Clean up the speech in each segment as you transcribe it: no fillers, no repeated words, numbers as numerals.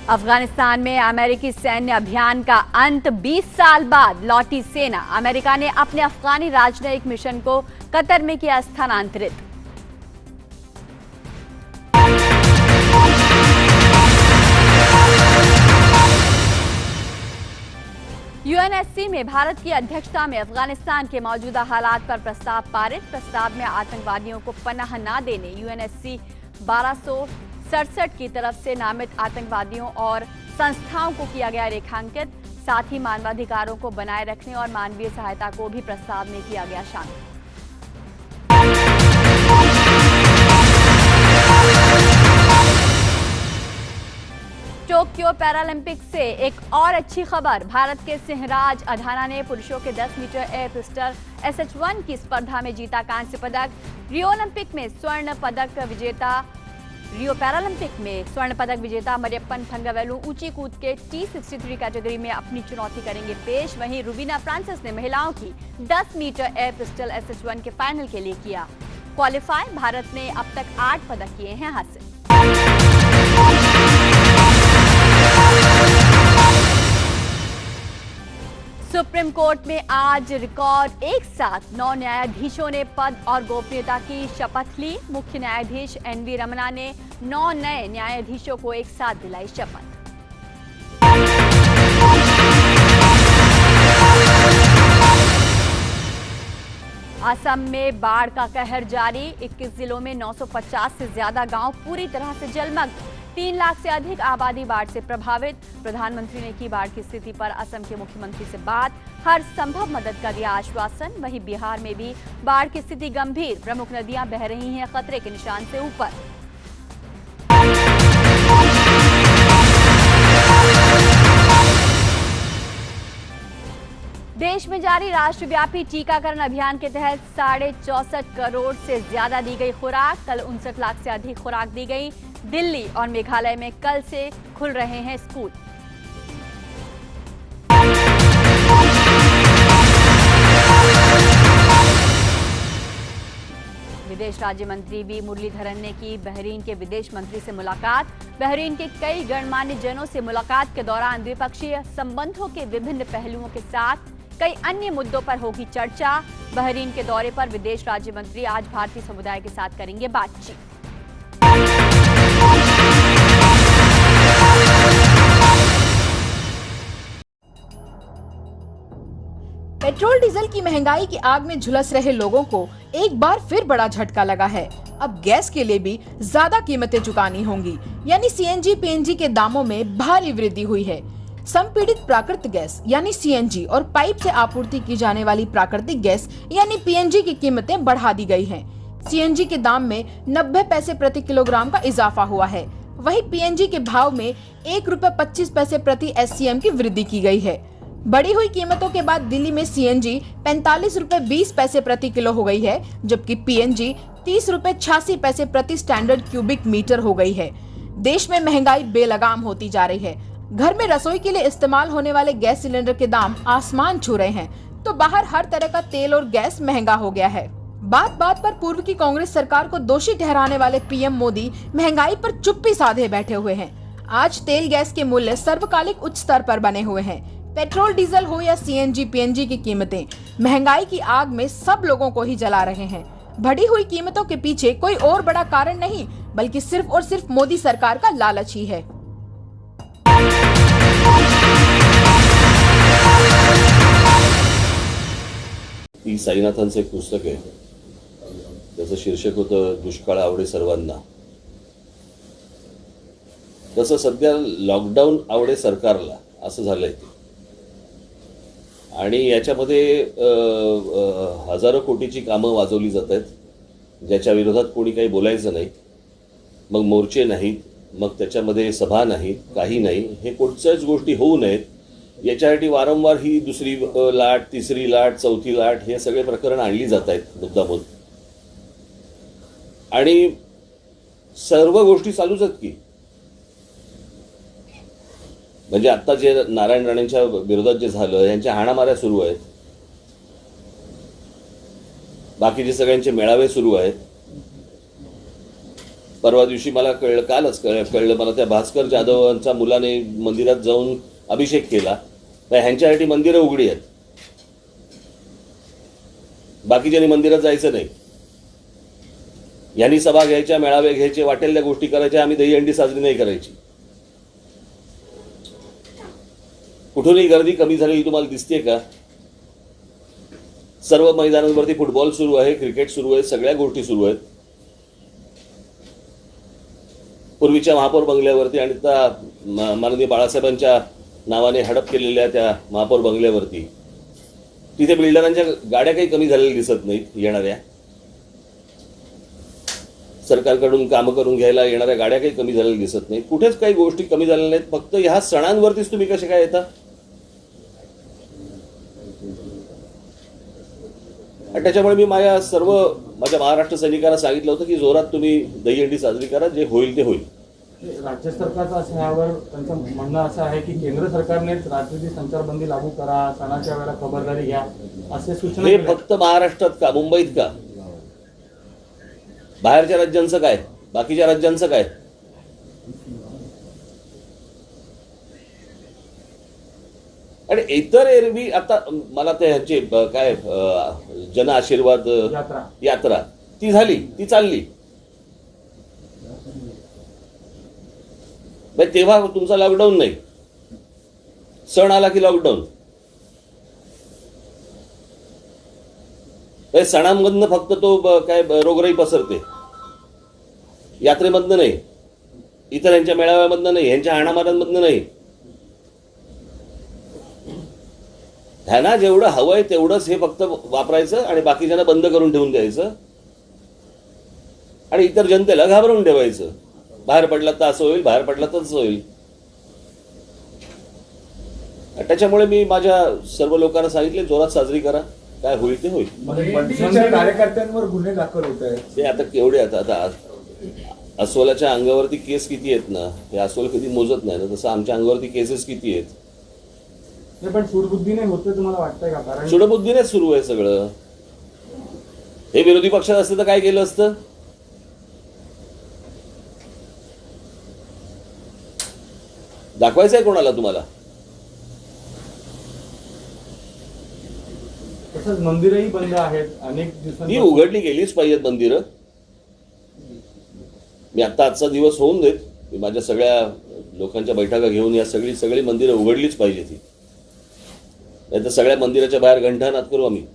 अफगानिस्तान में अमेरिकी सैन्य अभियान का अंत 20 साल बाद लौटी सेना। अमेरिका ने अपने अफगानी राजनयिक मिशन को कतर में किया स्थानांतरित। यूएनएससी में भारत की अध्यक्षता में अफगानिस्तान के मौजूदा हालात पर प्रस्ताव पारित। प्रस्ताव में आतंकवादियों को पनाह न देने, यूएनएससी 1267 की तरफ से नामित आतंकवादियों और संस्थाओं को किया गया रेखांकित। साथ ही मानवाधिकारों को बनाए रखने और मानवीय सहायता को भी प्रस्ताव में किया गया शामिल। टोक्यो पैरालंपिक से एक और अच्छी खबर। भारत के सिंहराज अधाना ने पुरुषों के 10 मीटर एयर पिस्टल SH1 की स्पर्धा में जीता कांस्य पदक। रियो पैरालंपिक में स्वर्ण पदक विजेता मरियप्पन थंगवेलु ऊंची कूद के T63 कैटेगरी में अपनी चुनौती करेंगे पेश। वहीं रुबीना फ्रांसिस ने महिलाओं की 10 मीटर एयर पिस्टल SH1 के फाइनल के लिए किया क्वालिफाई। भारत ने अब तक 8 पदक किए हैं हासिल। सुप्रीम कोर्ट में आज रिकॉर्ड एक साथ 9 न्यायाधीशों ने पद और गोपनीयता की शपथ ली। मुख्य न्यायाधीश NV रमना ने 9 नए न्यायाधीशों को एक साथ दिलाई शपथ। असम में बाढ़ का कहर जारी। 21 जिलों में 950 से ज्यादा गांव पूरी तरह से जलमग्न। 3 लाख से अधिक आबादी बाढ़ से प्रभावित। प्रधानमंत्री ने की बाढ़ की स्थिति पर असम के मुख्यमंत्री से बात, हर संभव मदद का दिया आश्वासन। वहीं बिहार में भी बाढ़ की स्थिति गंभीर। प्रमुख नदियां बह रही हैं खतरे के निशान से ऊपर। देश में जारी राष्ट्रव्यापी टीकाकरण अभियान के तहत 64.5 करोड़ से ज्यादा दी गई खुराक। कल 59 लाख से अधिक खुराक दी गई। दिल्ली और मेघालय में कल से खुल रहे हैं स्कूल। विदेश राज्य मंत्री वी मुरलीधरन ने की बहरीन के विदेश मंत्री से मुलाकात। बहरीन के कई गणमान्य जनों से मुलाकात के दौरान द्विपक्षीय संबंधों के विभिन्न पहलुओं के साथ कई अन्य मुद्दों पर होगी चर्चा। बहरीन के दौरे पर विदेश राज्य मंत्री आज भारतीय समुदाय के साथ करेंगे बातचीत। पेट्रोल डीजल की महंगाई की आग में झुलस रहे लोगों को एक बार फिर बड़ा झटका लगा है। अब गैस के लिए भी ज्यादा कीमतें चुकानी होंगी, यानी CNG PNG के दामों में भारी वृद्धि हुई है। संपीड़ित प्राकृतिक गैस यानी CNG और पाइप से आपूर्ति की जाने वाली प्राकृतिक गैस यानी PNG की कीमतें बढ़ा दी गई हैं। CNG के दाम में 90 पैसे प्रति किलोग्राम का इजाफा हुआ है। वहीं PNG के भाव में ₹1.25 प्रति SCM की वृद्धि की गई है। बढ़ी हुई कीमतों के बाद दिल्ली में CNG ₹45.20 प्रति किलो हो गई है, जबकि PNG ₹30.86 प्रति स्टैंडर्ड क्यूबिक मीटर हो गई है। देश में महंगाई बेलगाम होती जा रही है। घर में रसोई के लिए इस्तेमाल होने वाले गैस सिलेंडर के दाम आसमान छू रहे हैं, तो बाहर हर तरह का तेल और गैस महंगा हो गया है। बात बात पर पूर्व की कांग्रेस सरकार को दोषी ठहराने वाले PM मोदी महंगाई पर चुप्पी साधे बैठे हुए हैं। आज तेल गैस के मूल्य सर्वकालिक उच्च स्तर पर बने हुए हैं। पेट्रोल डीजल हो या CNG PNG की कीमतें महंगाई की आग में सब लोगों को ही जला रहे हैं। बढ़ी हुई कीमतों के पीछे कोई और बड़ा कारण नहीं, बल्कि सिर्फ और सिर्फ मोदी सरकार का लालच ही है। साईनाथांचं एक पुस्तक आहे, त्याचं शीर्षक होतं दुष्काळ आवडे सर्वांना. तसं सध्या लॉकडाऊन आवडे सरकारला असं झालंय. आणि याच्यामध्ये हजारो कोटीची कामं वाजवली जात आहेत, ज्याच्या विरोधात कोणी काही बोलायचं नाही. मग मोर्चे नाहीत, मग त्याच्यामध्ये सभा नाहीत, काही नाही. हे कोणत्याच गोष्टी होऊ नयेत याच्यासाठी वारंवार ही दुसरी लाट, तिसरी लाट, चौथी लाट हे सगळे प्रकरण आणली जात आहेत मुद्दामून. आणि सर्व गोष्टी चालूच आहेत की, म्हणजे आता जे नारायण राणेंच्या विरोधात जे झालं, यांच्या हाणामाऱ्या सुरू आहेत, बाकीचे सगळ्यांचे मेळावे सुरू आहेत. परवा दिवशी मला कालच कळलं मला त्या भास्कर जाधवांच्या मुलाने मंदिरात जाऊन अभिषेक केला. ह्यांच्यासाठी मंदिरं उघडी आहेत, बाकीच्यांनी मंदिरात जायचं नाही. यांनी सभा घ्यायच्या, मेळावे घ्यायचे, वाटेल त्या गोष्टी करायच्या, आम्ही दहीहंडी साजरी नाही करायची. कुठूनही गर्दी कमी झालेली तुम्हाला दिसते का? सर्व मैदानांवरती फुटबॉल सुरू आहे, क्रिकेट सुरू आहे, सगळ्या गोष्टी सुरू आहेत. पूर्वीच्या महापौर बंगल्यावरती आणि त्या माननीय बाळासाहेबांच्या नावाने हडप केलेल्या त्या महापौर बंगल्यावरती तिथे बिल्डरांच्या गाड्या काही कमी झालेल्या दिसत नाहीत. येणाऱ्या सरकारकडून कामं करून घ्यायला येणाऱ्या गाड्या काही कमी झालेल्या दिसत नाहीत. कुठेच काही गोष्टी कमी झालेल्या नाहीत. फक्त ह्या सणांवरतीच तुम्ही कसे काय येता? आणि त्याच्यामुळे मी माझ्या महाराष्ट्र सैनिकांना सांगितलं होतं की जोरात तुम्ही दहीहंडी साजरी करा, जे होईल ते होईल. राज्य सरकारचं असं यावर त्यांचं म्हणणं असं आहे की केंद्र सरकारनेच रात्रीची संचारबंदी लागू करा, सणाच्या वेळेला खबरदारी घ्या, असे सूचना. हे फक्त महाराष्ट्रात का, मुंबईत का? बाहेरच्या राज्यांचं काय, बाकीच्या राज्यांचं काय? आणि इतर एरवी आता मला ते ह्यांची काय जन आशीर्वाद यात्रा ती झाली, ती चालली. तेव्हा तुमचा लॉकडाऊन नाही, सण आला की लॉकडाऊन. सणांमधनं फक्त तो काय रोगराई पसरते, यात्रेमधनं नाही, इतर यांच्या मेळाव्यामधनं नाही, यांच्या हाणामारांमधनं नाही. ह्यांना जेवढं हवंय तेवढंच हे फक्त वापरायचं आणि बाकीच्यांना बंद करून ठेवून द्यायचं आणि इतर जनतेला घाबरवून ठेवायचं. बाहेर पडला तर असं होईल, बाहेर पडला तर तसं होईल. त्याच्यामुळे मी माझ्या सर्व लोकांना सांगितले जोरात साजरी करा, काय होईल ते होईल. कार्यकर्त्यांवर गुन्हे दाखल होत आहेत. ते आता केवढे आता अस्वलाच्या अंगावरती केस किती आहेत ना, हे अस्वल कधी मोजत नाही ना, तसं आमच्या अंगावरती केसेस किती आहेत. पण सूडबुद्धीने होतं तुम्हाला वाटतंय का? कारण सूडबुद्धीनेच सुरू आहे सगळं. हे विरोधी पक्षात असतं तर काय केलं असतं? दाखवायचंय कोणाला तुम्हाला? तसंच मंदिरही बंद आहेत अनेक दिवसांनी. ती उघडली गेलीच पाहिजेत मंदिरं. मी आजचा दिवस होऊन देत, मी माझ्या सगळ्या लोकांच्या बैठका घेऊन या सगळी मंदिरं उघडलीच पाहिजे. ती नाही तर सगळ्या मंदिराच्या बाहेर घंटानाद करू आम्ही.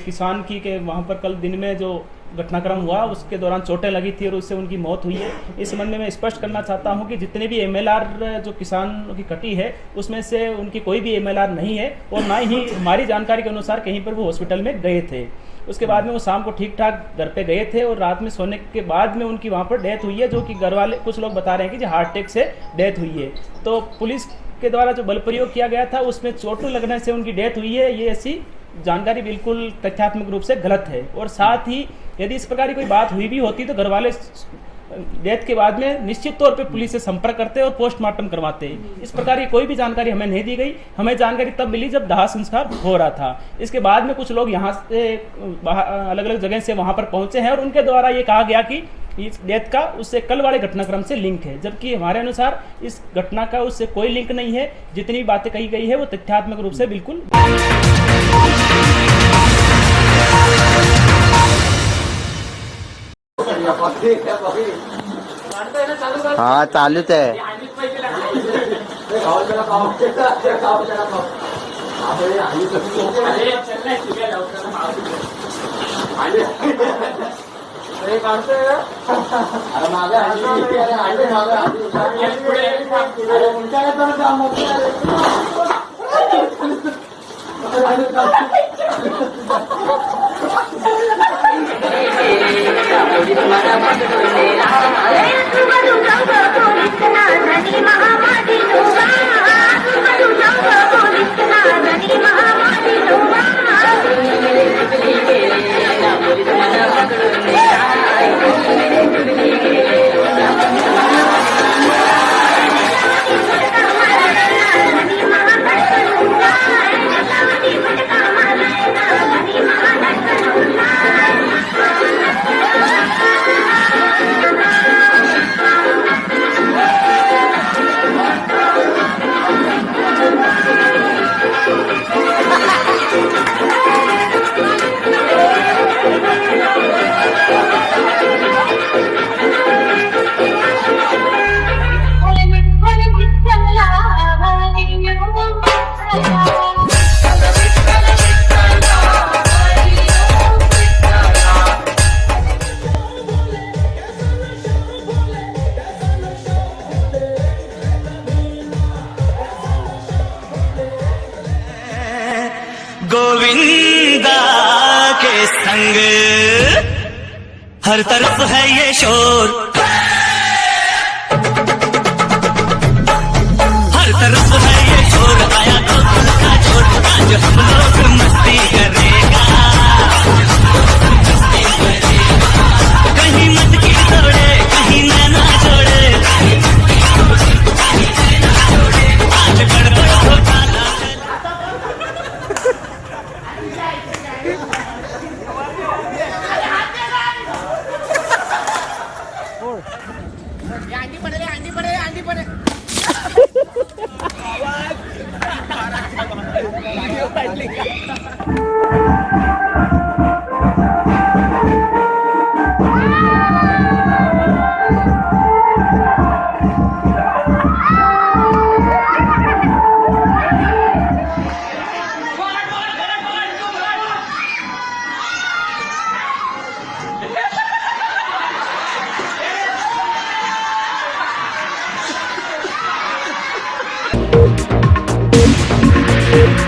किसान की के वहाँ पर कल दिन में जो घटनाक्रम हुआ उसके दौरान चोटें लगी थी और उससे उनकी मौत हुई है. इस संबंध में मैं स्पष्ट करना चाहता हूं कि जितने भी MLR जो किसान की कटी है उसमें से उनकी कोई भी MLR नहीं है और ना ही हमारी जानकारी के अनुसार कहीं पर वो हॉस्पिटल में गए थे. उसके बाद में वो शाम को ठीक ठाक घर पे गए थे और रात में सोने के बाद में उनकी वहाँ पर डेथ हुई है, जो कि घर वाले कुछ लोग बता रहे हैं कि जो हार्ट अटैक से डेथ हुई है. तो पुलिस के द्वारा जो बल प्रयोग किया गया था उसमें चोट लगने से उनकी डेथ हुई है, ये ऐसी जानकारी बिल्कुल तथ्यात्मक रूप से गलत है. और साथ ही यदि इस प्रकार की कोई बात हुई भी होती तो घर वाले डेथ के बाद में निश्चित तौर पे पुलिस से संपर्क करते और पोस्टमार्टम करवाते. इस प्रकार की कोई भी जानकारी हमें नहीं दी गई. हमें जानकारी तब मिली जब दाह संस्कार हो रहा था. इसके बाद में कुछ लोग यहाँ से अलग अलग जगह से वहाँ पर पहुँचे हैं और उनके द्वारा ये कहा गया कि इस डेथ का उससे कल वाले घटनाक्रम से लिंक है, जबकि हमारे अनुसार इस घटना का उससे कोई लिंक नहीं है. जितनी बातें कही गई है वो तथ्यात्मक रूप से बिल्कुल. हाँ चालूच आहे. गोविंदा के संग हर तरफ है ये शोर, हर तरफ है ये शोर, आया तो दिल का जोर, आज हम लोग मस्ती करेगा, कहीं मत की तोड़े, कहीं नैना जोड़े, आज गड़बड़ घोटाला Thank you.